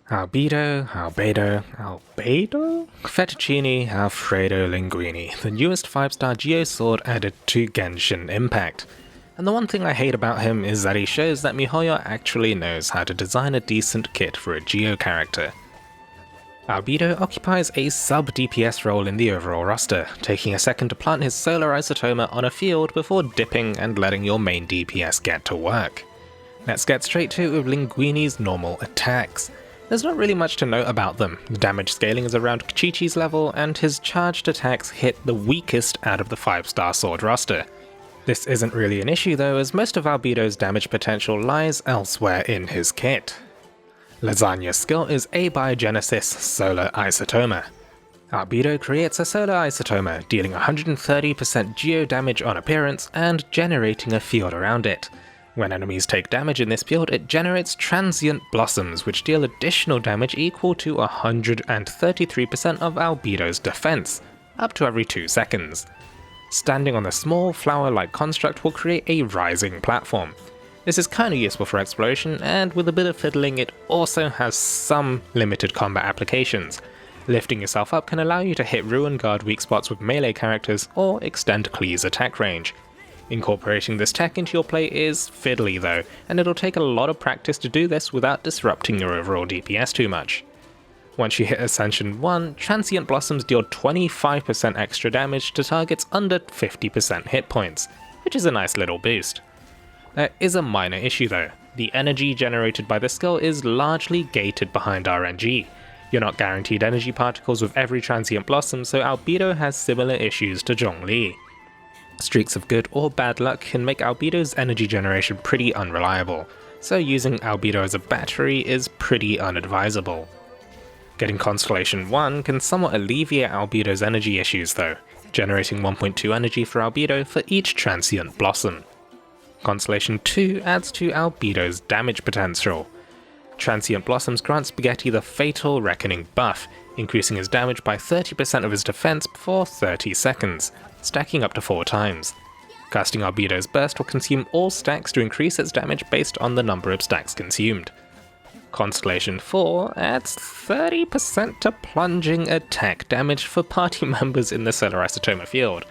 Albedo? Fettuccine Alfredo Linguini, the newest 5-star Geo Sword added to Genshin Impact. And the one thing I hate about him is that he shows that miHoYo actually knows how to design a decent kit for a Geo character. Albedo occupies a sub-DPS role in the overall roster, taking a second to plant his solar isotoma on a field before dipping and letting your main DPS get to work. Let's get straight to it with Linguini's normal attacks. There's not really much to note about them. The damage scaling is around Chi-Chi's level, and his charged attacks hit the weakest out of the 5-star sword roster. This isn't really an issue though, as most of Albedo's damage potential lies elsewhere in his kit. Lasagna's skill is Abiogenesis Solar Isotoma. Albedo creates a solar isotoma, dealing 130% geo damage on appearance and generating a field around it. When enemies take damage in this field, it generates transient blossoms, which deal additional damage equal to 133% of Albedo's defense, up to every 2 seconds. Standing on the small flower-like construct will create a rising platform. This is kinda useful for exploration, and with a bit of fiddling it also has some limited combat applications. Lifting yourself up can allow you to hit Ruin Guard weak spots with melee characters, or extend Klee's attack range. Incorporating this tech into your play is fiddly though, and it'll take a lot of practice to do this without disrupting your overall DPS too much. Once you hit Ascension 1, Transient Blossoms deal 25% extra damage to targets under 50% hit points, which is a nice little boost. There is a minor issue though. The energy generated by the skill is largely gated behind RNG. You're not guaranteed energy particles with every Transient Blossom, so Albedo has similar issues to Zhongli. Streaks of good or bad luck can make Albedo's energy generation pretty unreliable, so using Albedo as a battery is pretty unadvisable. Getting Constellation 1 can somewhat alleviate Albedo's energy issues though, generating 1.2 energy for Albedo for each Transient Blossom. Constellation 2 adds to Albedo's damage potential. Transient Blossoms grant Spaghetti the Fatal Reckoning buff, increasing his damage by 30% of his defense for 30 seconds, stacking up to 4 times. Casting Albedo's Burst will consume all stacks to increase its damage based on the number of stacks consumed. Constellation 4 adds 30% to plunging attack damage for party members in the Solar Isotoma field.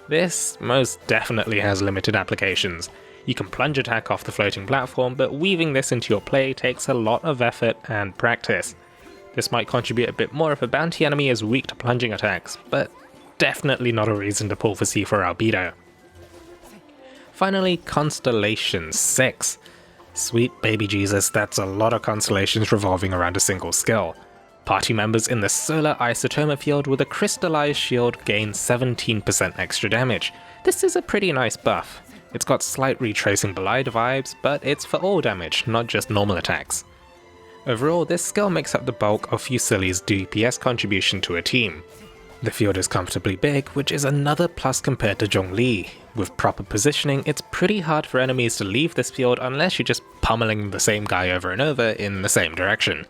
This most definitely has limited applications. You can plunge attack off the floating platform, but weaving this into your play takes a lot of effort and practice. This might contribute a bit more if a bounty enemy is weak to plunging attacks, but definitely not a reason to pull for C for Albedo. Finally, Constellation 6. Sweet baby Jesus, that's a lot of constellations revolving around a single skill. Party members in the Solar Isotoma field with a Crystallized Shield gain 17% extra damage. This is a pretty nice buff. It's got slight Retracing Belied vibes, but it's for all damage, not just normal attacks. Overall, this skill makes up the bulk of Fusilli's DPS contribution to a team. The field is comfortably big, which is another plus compared to Zhongli. With proper positioning, it's pretty hard for enemies to leave this field unless you're just pummeling the same guy over and over in the same direction.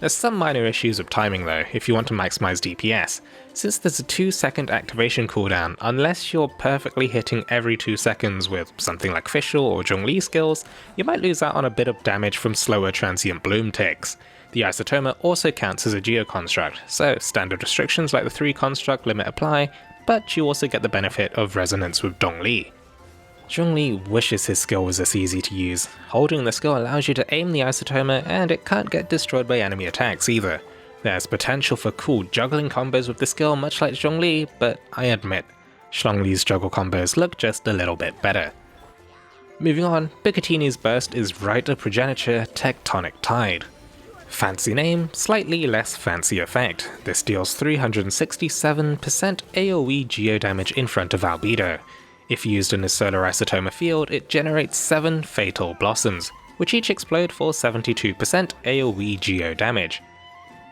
There's some minor issues with timing though, if you want to maximize DPS. Since there's a 2-second activation cooldown, unless you're perfectly hitting every 2 seconds with something like Fischl or Zhongli skills, you might lose out on a bit of damage from slower transient bloom ticks. The Isotoma also counts as a Geo construct, so standard restrictions like the 3 construct limit apply, but you also get the benefit of resonance with Zhongli. Zhongli wishes his skill was this easy to use. Holding the skill allows you to aim the Isotoma, and it can't get destroyed by enemy attacks either. There's potential for cool juggling combos with the skill much like Zhongli, but I admit, Zhongli's juggle combos look just a little bit better. Moving on, Bucatini's burst is Rite Progeniture Tectonic Tide. Fancy name, slightly less fancy effect. This deals 367% AoE geo damage in front of Albedo. If used in a Solar Isotoma field, it generates 7 Fatal Blossoms, which each explode for 72% AoE geo damage.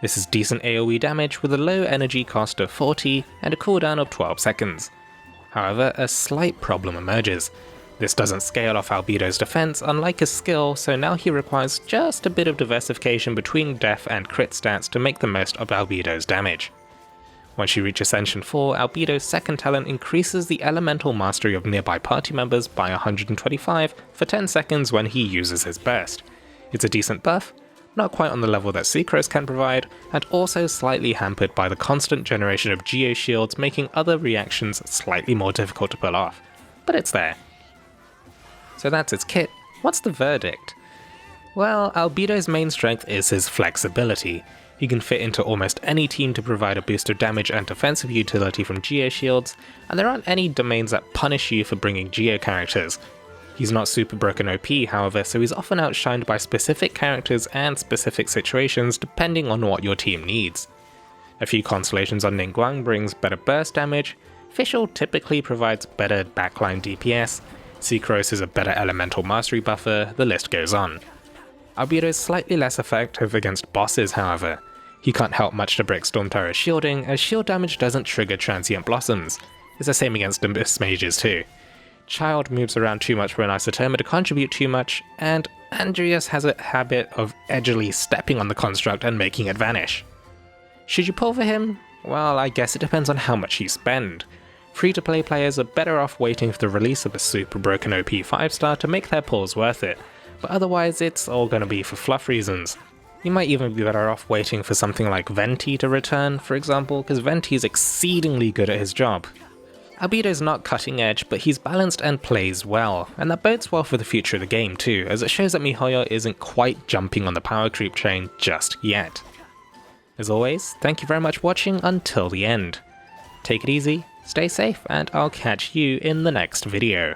This is decent AoE damage with a low energy cost of 40 and a cooldown of 12 seconds. However, a slight problem emerges. This doesn't scale off Albedo's defense unlike his skill, so now he requires just a bit of diversification between def and crit stats to make the most of Albedo's damage. Once you reach Ascension 4, Albedo's second talent increases the elemental mastery of nearby party members by 125 for 10 seconds when he uses his burst. It's a decent buff, not quite on the level that Sucrose can provide, and also slightly hampered by the constant generation of Geo shields making other reactions slightly more difficult to pull off. But it's there. So that's its kit. What's the verdict? Well, Albedo's main strength is his flexibility. He can fit into almost any team to provide a boost of damage and defensive utility from Geo shields, and there aren't any domains that punish you for bringing Geo characters. He's not super broken OP, however, so he's often outshined by specific characters and specific situations depending on what your team needs. A few constellations on Ningguang brings better burst damage, Fischl typically provides better backline DPS, Sucrose is a better elemental mastery buffer, the list goes on. Albedo is slightly less effective against bosses, however. He can't help much to break Storm Terror's shielding, as shield damage doesn't trigger transient blossoms. It's the same against Abyss mages too. Child moves around too much for an Isotoma to contribute too much, and Andreas has a habit of edgily stepping on the construct and making it vanish. Should you pull for him? Well, I guess it depends on how much you spend. Free-to-play players are better off waiting for the release of a super broken OP 5-star to make their pulls worth it, but otherwise it's all gonna be for fluff reasons. You might even be better off waiting for something like Venti to return, for example, because Venti is exceedingly good at his job. Albedo's not cutting edge, but he's balanced and plays well, and that bodes well for the future of the game too, as it shows that miHoYo isn't quite jumping on the power creep train just yet. As always, thank you very much for watching until the end. Take it easy, stay safe, and I'll catch you in the next video.